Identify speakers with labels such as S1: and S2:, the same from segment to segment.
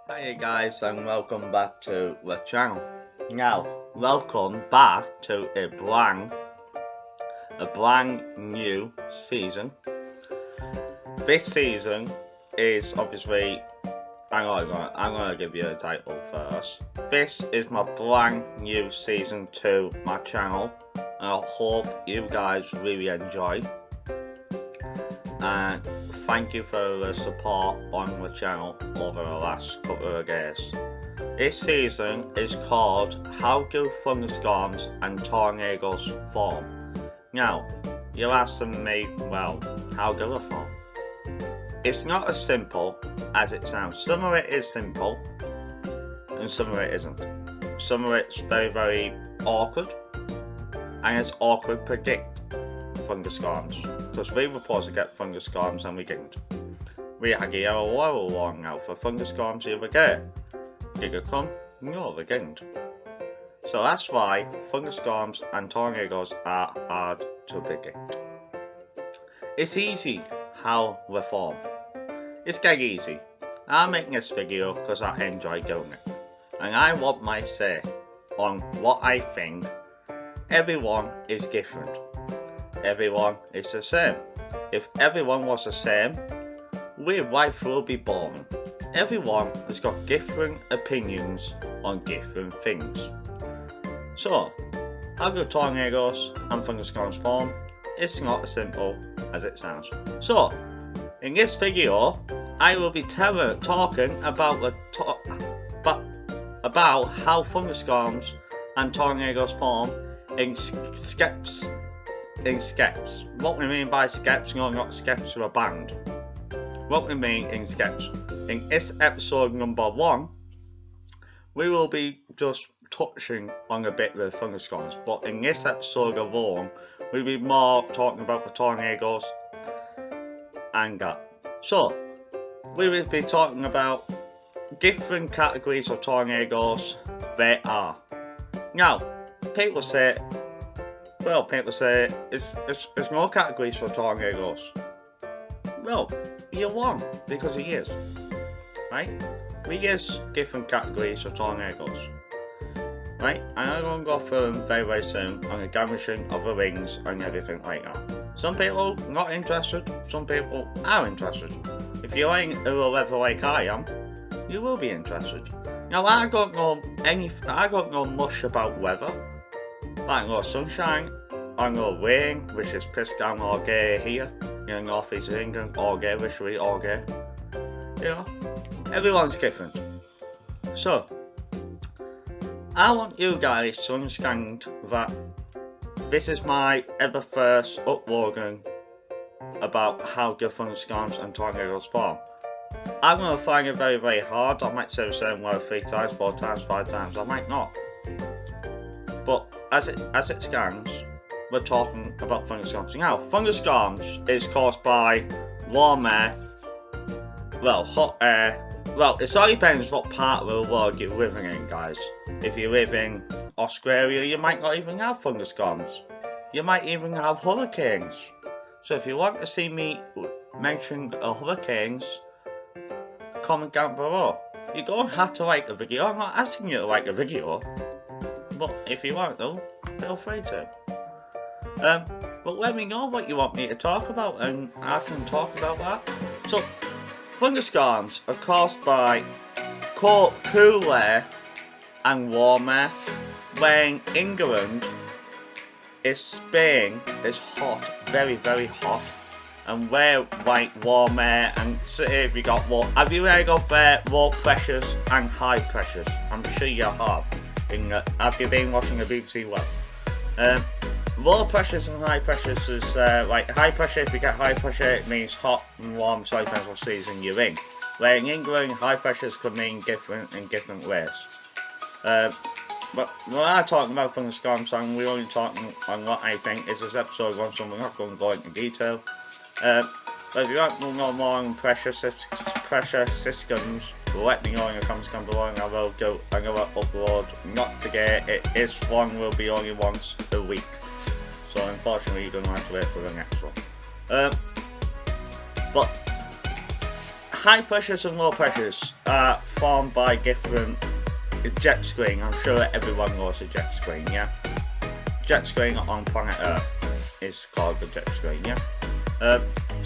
S1: Hi guys and welcome back to the channel. Now, welcome back to a brand new season. This season is obviously, I'm gonna give you a title first. This is my brand new season to my channel, and I hope you guys really enjoy. And thank you for the support on the channel over the last couple of days. This season is called How Do Thunderstorms and Tornadoes Form? Now, you're asking me, well, how do they form? It's not as simple as it sounds. Some of it is simple and some of it isn't. Some of it's very awkward, and it's awkward to predict thunderstorms, because we were supposed to get thunderstorms and we didn't. We had to get a while long now for thunderstorms to get. Did they come? No, they didn't. So that's why thunderstorms and tornadoes are hard to predict. It's easy how they form. It's dead easy. I'm making this video because I enjoy doing it, and I want my say on what I think. Everyone is different. Everyone is the same. If everyone was the same, life will be boring. Everyone has got different opinions on different things. So, how do tornadoes and thunderstorms form? It's not as simple as it sounds. So, in this video, I will be talking about about how thunderstorms and tornadoes form in steps. What we mean by steps, no, not steps of a band. What we mean in steps. In this episode number 1, we will be just touching on a bit of the thunderstorms, but in this episode alone, we'll be more talking about the tornadoes and that. So, we will be talking about different categories of tornadoes there are. Now, people say there's more categories for tornadoes. Well, you're wrong, because he is. Right? We is different categories for tornadoes. Right? And I'm going to go through them very soon on the damaging of the rings and everything like that. Some people not interested, some people are interested. If you ain't a level like I am, you will be interested. Now, I don't know much about weather. I know sunshine, I know rain, which is pissed down all day here in the northeast of England, all day, literally all day. You know, everyone's different. So, I want you guys to understand that this is my ever first uploading about how do thunderstorms and tornadoes form. I'm going to find it very hard. I might say the same word 3 times, 4 times, 5 times, I might not. But as it stands, we're talking about thunderstorms. Now, thunderstorms is caused by warm air, well, hot air. Well, it all depends what part of the world you're living in, guys. If you live in Australia, you might not even have thunderstorms. You might even have hurricanes. So if you want to see me mention hurricanes, comment down below. You don't have to like the video. I'm not asking you to like the video. But if you want to, feel free to. But let me know what you want me to talk about, and I can talk about that. So, thunderstorms are caused by cool air and warm air. When England is Spain is hot, very hot, and we're like warm air. And so if you got have you heard of low pressures and high pressures? I'm sure you have. Have you been watching the BBC Web? Low pressures and high pressures is like high pressure. If you get high pressure, it means hot and warm, so it depends what season you're in. Where in England, high pressures could mean different in different ways. But when I'm talking about thunderstorms, we're only talking on what I think is this episode 1, so we're not going to go into detail. But if you want to know more on pressure systems, let me know in the comments down below, and I will do another upload. Not today, this one will be only once a week. So unfortunately, you're going to have to wait for the next one. But high pressures and low pressures are formed by different jet stream. I'm sure everyone knows a jet stream, yeah? Jet stream on planet Earth is called the jet stream, yeah?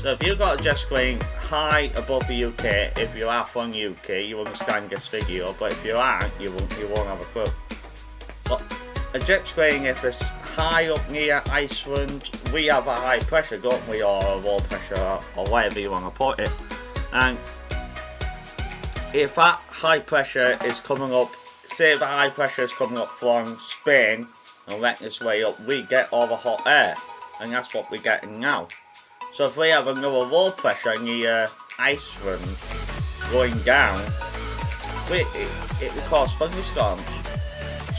S1: So if you've got a jet stream high above the UK, if you are from the UK, you understand this video, but if you aren't, you won't have a clue. But a jet stream, if it's high up near Iceland, we have a high pressure, don't we, or a low pressure, or whatever you want to put it. And if that high pressure is coming up, say the high pressure is coming up from Spain and letting its way up, we get all the hot air, and that's what we're getting now. So if we have another low pressure near Iceland going down, it will cause thunderstorms.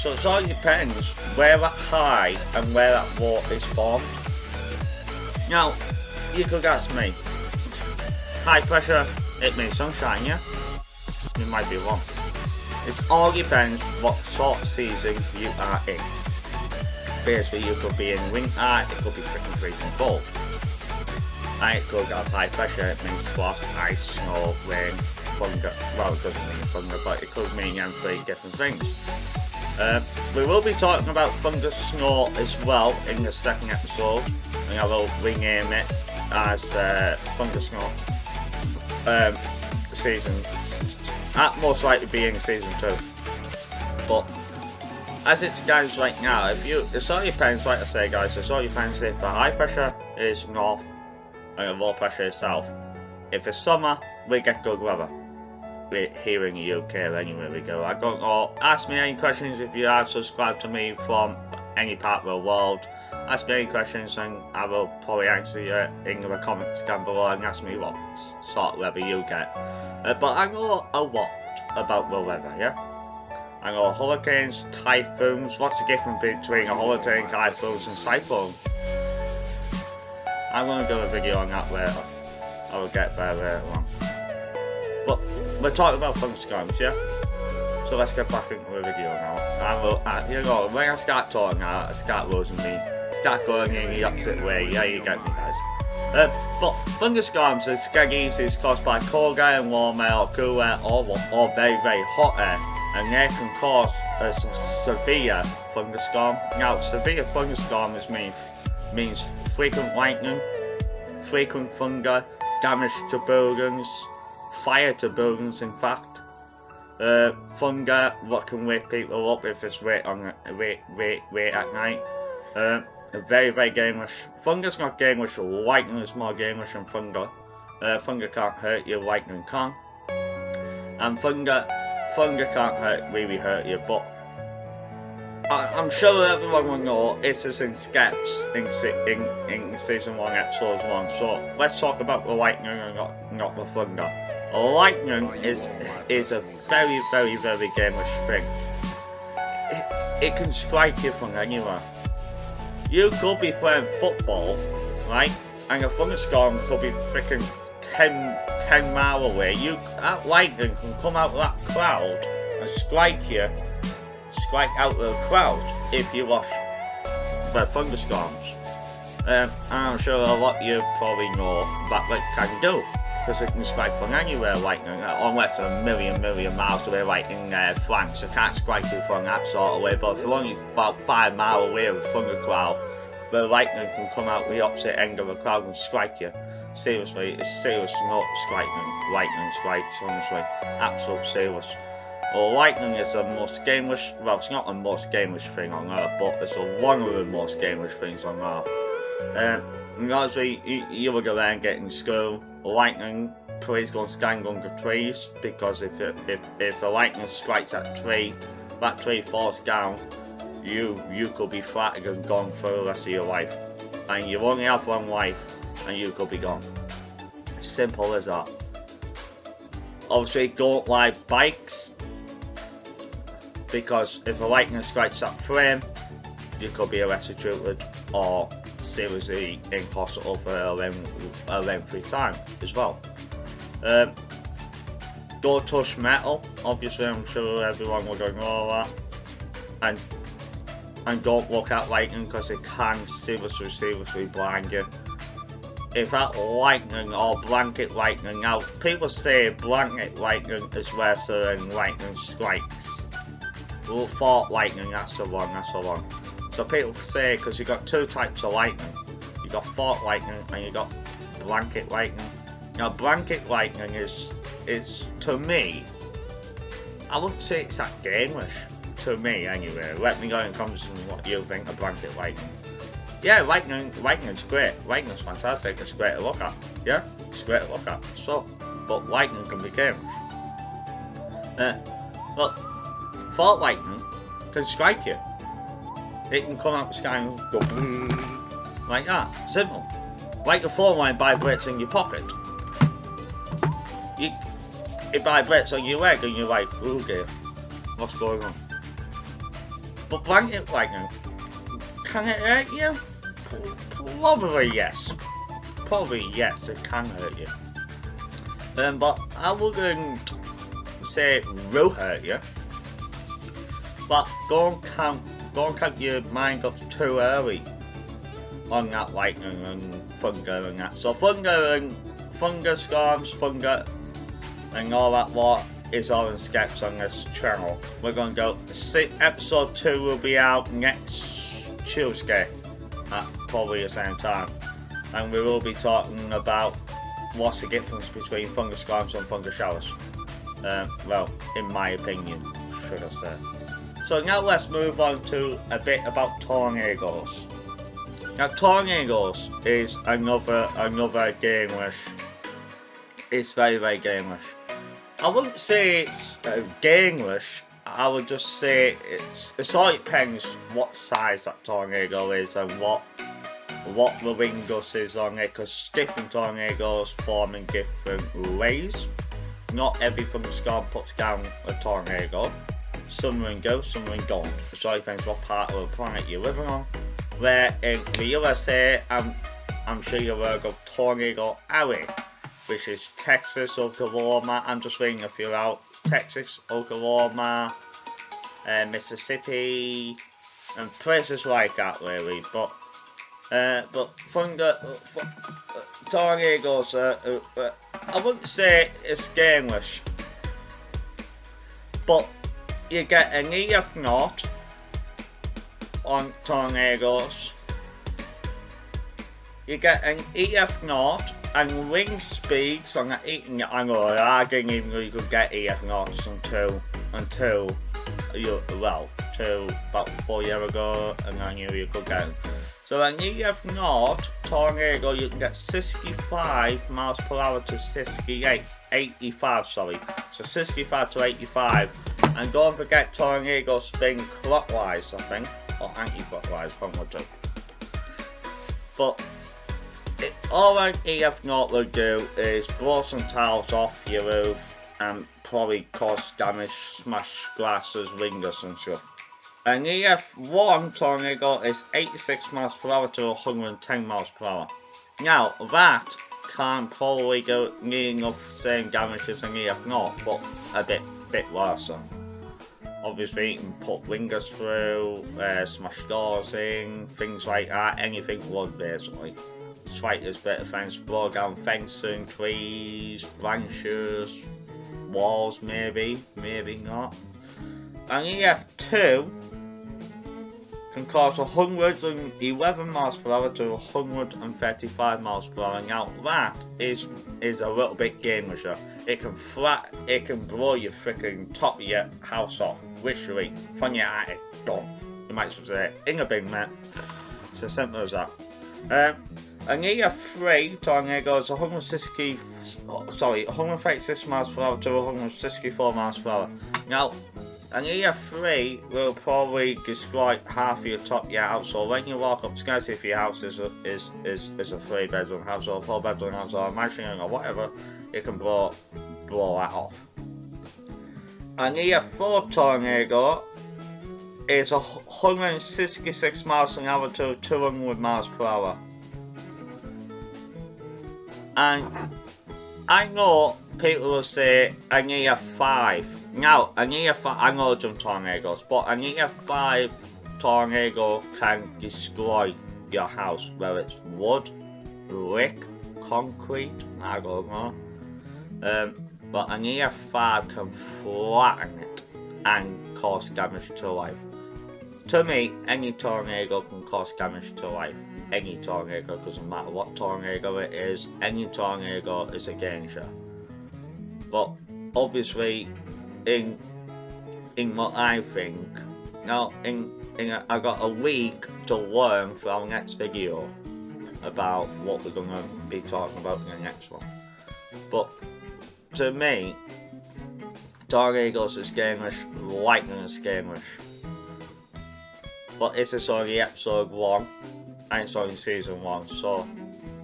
S1: So it all depends where that high and where that low is formed. Now, you could ask me, high pressure, it means sunshine, yeah? You might be wrong. It all depends what sort of season you are in. Basically, you could be in winter, it could be freezing cold. And it could have high pressure, it means frost, ice, snow, rain, thunder. Well, it doesn't mean thunder, but it could mean three different things. We will be talking about thunder snow as well in the second episode, and I will rename it as thunder snow season. That most likely be in season 2. But as it stands right now, it all depends, like I say guys, it all depends if the high pressure is north and the low pressure is south. If it's summer, we get good weather. We're here in the UK anywhere we go. I don't know, ask me any questions if you are subscribed to me from any part of the world. Ask me any questions and I will probably answer you in the comments down below, and ask me what sort of weather you get. But I know a lot about the weather, yeah? I know hurricanes, typhoons, what's the difference between a hurricane, typhoons and cyclone? I'm going to do a video on that later. I will get there later on. But we're talking about thunderstorms, yeah? So let's get back into the video now. You know, when I start talking I start losing me. Start going in the opposite way, yeah, you get me guys. But thunderstorms is caused by cold air and warm air, or cool air, or very, very hot air. And they can cause a severe thunderstorm. Now, severe thunderstorms means frequent lightning, frequent thunder, damage to buildings, fire to buildings in fact. Thunder, what can wake people up if it's late at night. Very, very dangerous. Thunder's not dangerous, lightning is more dangerous than thunder. Thunder can't hurt you, lightning can. And thunder can't really hurt you, but I'm sure everyone will know it is in steps in season 1, episode 1. So let's talk about the lightning and not the thunder. Lightning is a very, very, very dangerous thing. It can strike you from anywhere. You could be playing football, right? And a thunderstorm could be freaking 10 miles away. That lightning can come out of that cloud and strike out of the crowd if you watch the thunderstorms. And I'm sure a lot of you probably know that it can do, because it can strike from anywhere, lightning, unless a million miles away, like in France. It can't strike you from that sort of way, but if you're only about 5 miles away with a thundercloud, the lightning can come out the opposite end of the cloud and strike you. Seriously, it's serious, not lightning strikes, honestly, absolute serious. Well, lightning is the most dangerous, well, it's not the most dangerous thing on Earth, but it's one of the most dangerous things on Earth. And obviously, you will go there and get in school. Lightning, please don't stand under trees, because if the lightning strikes that tree falls down, you could be flattened and gone for the rest of your life. And you only have one life, and you could be gone. Simple as that. Obviously, don't ride bikes, because if the lightning strikes that frame, you could be electrocuted or seriously in hospital for a lengthy time as well. Don't touch metal, obviously. I'm sure everyone will know that. And don't look at lightning, because it can seriously blind you. if that lightning or blanket lightning, now people say blanket lightning is where certain lightning strikes. Well, fault lightning, that's the one. So people say, because you got two types of lightning, you got fault lightning and you got blanket lightning. Now blanket lightning is to me, I wouldn't say it's that gameish, to me anyway. Let me know in the comments what you think of blanket lightning. Yeah, lightning's great. Lightning's fantastic. It's great to look at. Yeah, it's great to look at. So, but lightning can be gameish. Well, fault lightning can strike you. It can come out the sky and go like that. Simple. Like the phone line vibrates in your pocket. It vibrates on your leg and you're like, oh dear, what's going on? But blanket lightning, can it hurt you? Probably yes. Probably yes, it can hurt you. But I wouldn't say it will hurt you. But don't count your mind up too early on that lightning and thunder and that. So thunder storms, thunder and all that lot is all in sketch on this channel. We're going to go, episode 2 will be out next Tuesday at probably the same time. And we will be talking about what's the difference between thunderstorms and thunder showers. Well, in my opinion, should I say. So now let's move on to a bit about tornadoes. Now tornadoes is another gameish. It's very gameish. I wouldn't say it's gameish. I would just say it all depends what size that tornado is and what the wind gust is on it, because different tornadoes form in different ways. Not every thunderstorm puts down a tornado. Some wind go, some wind don't. It all depends what part of the planet you're living on. Where in the USA, I'm sure you've heard of Tornado Alley, which is Texas, Oklahoma. I'm just reading a few out. Texas, Oklahoma, Mississippi, and places like that really. But tornadoes, I wouldn't say it's gameish, but you get an EF naught on tornadoes. You get an EF naught and wind speeds on that. I know I didn't even know you could get EF naughts until about 4 years ago, and I knew you could get them. So an EF naught tornado, you can get 65 miles per hour to 85, sorry. So 65 to 85. And don't forget tornadoes spin clockwise, I think, or anti-clockwise, one or two. But all an EF naught will do is blow some tiles off your roof and probably cause damage, smash glasses, windows and stuff. An EF1 tornado is 86 miles per hour to 110 miles per hour. Now that can't probably go near enough same damage as an EF0, but a bit worse. Obviously you can put windows through, smash doors in, things like that, anything would basically. Slightest bit of fence, blow down fencing, trees, branches, walls maybe not. An EF2 can cause 111 miles per hour to 135 miles per hour. Now that is a little bit gameisher. It can blow your freaking top of your house off, literally from your attic, done. You might as well say in a bin, mate. It's as simple as that. An EF3 tornado is 136 miles per hour to 164 miles per hour. Now, an EF3 will probably destroy half of your top of your house. So when you walk upstairs, if your house is a 3-bedroom house or a 4-bedroom house or a mansion or whatever, it can blow that off. An EF4 tornado is 166 miles an hour to 200 miles per hour. And I know people will say an EF5. Now, an EF5, I know some tornadoes, but an EF5 tornado can destroy your house, whether it's wood, brick, concrete, I don't know. But an EF5 can flatten it and cause damage to life. To me, any tornado can cause damage to life. Any tornado, doesn't matter what tornado it is, any tornado is a danger. But obviously, in what I think, now I got a week to learn for our next video about what we're gonna be talking about in the next one. But to me, tornadoes is skirmish, lightning is skirmish. But this is only episode 1, and it's only season 1, so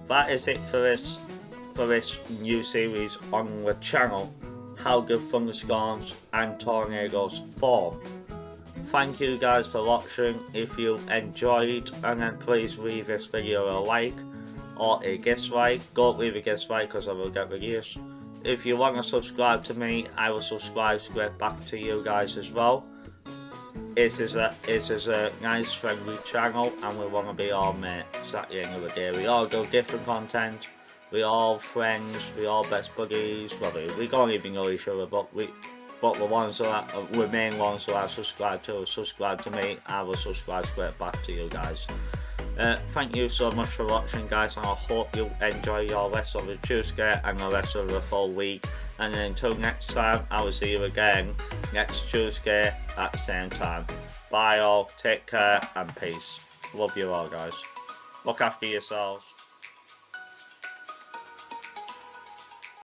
S1: that is it for this new series on the channel, how do thunderstorms and tornadoes form. Thank you guys for watching. If you enjoyed, and then please leave this video a like or a dislike. Don't leave a dislike because I will get reviews. If you want to subscribe to me, I will subscribe straight back to you guys as well. It is a nice friendly channel, and we want to be all mates at the end of the day. We all do different content, we all friends, we all best buddies. Well, we don't even know each other, but the ones that the main ones that I subscribe to me, I will subscribe straight back to you guys. Thank you so much for watching, guys, and I hope you enjoy your rest of the Tuesday and the rest of the full week. And until next time, I will see you again next Tuesday at the same time. Bye all, take care and peace. Love you all, guys. Look after yourselves.